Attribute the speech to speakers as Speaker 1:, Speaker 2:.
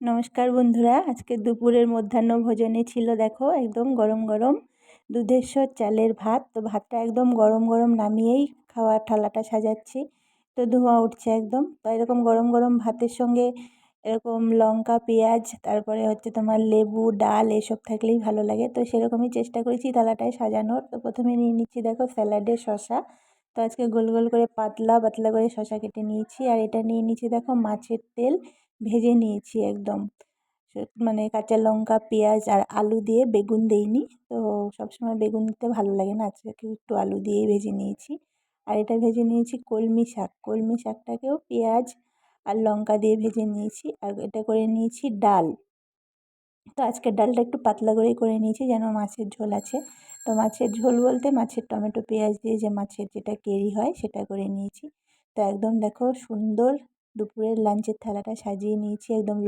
Speaker 1: নমস্কার বন্ধুরা, আজকে দুপুরের মধ্যাহ্ন ভোজনে ছিল দেখো একদম গরম গরম দুধেশ্বর চালের ভাত। তো ভাতটা একদম গরম গরম নামিয়েই খাওয়ার থালাটা সাজাচ্ছি, তো ধোঁয়া উঠছে একদম। তো এরকম গরম গরম ভাতের সঙ্গে এরকম লঙ্কা পেঁয়াজ তারপরে হচ্ছে তোমার লেবু ডাল এসব থাকলেই ভালো লাগে। তো সেরকমই চেষ্টা করেছি থালাটায় সাজানোর। তো প্রথমে নিয়ে নিচ্ছি দেখো স্যালাডে শসা। তো আজকে গোল গোল করে পাতলা পাতলা করে শসা কেটে নিয়েছি। আর এটা নিয়ে নিচ্ছি দেখো মাছের তেল, ভেজে নিয়েছি একদম। মানে কাঁচা লঙ্কা পেঁয়াজ আর আলু দিয়ে, বেগুন দেইনি। তো সবসময় বেগুন দিতে ভালো লাগে না, আজকে একটু আলু দিয়েই ভেজে নিয়েছি। আর এটা ভেজে নিয়েছি কলমি শাক, কলমি শাকটাকেও পেঁয়াজ আর লঙ্কা দিয়ে ভেজে নিয়েছি। আর এটা করে নিয়েছি ডাল। তো আজকের ডালটা একটু পাতলা করেই করে নিয়েছি, যেন মাছের ঝোল আছে। তো মাছের ঝোল বলতে মাছের টমেটো পেঁয়াজ দিয়ে যে মাছের যেটা কেরি হয় সেটা করে নিয়েছি। তো একদম দেখো সুন্দর দুপুরের লাঞ্চের থালাটা সাজিয়ে নিয়েছি একদম।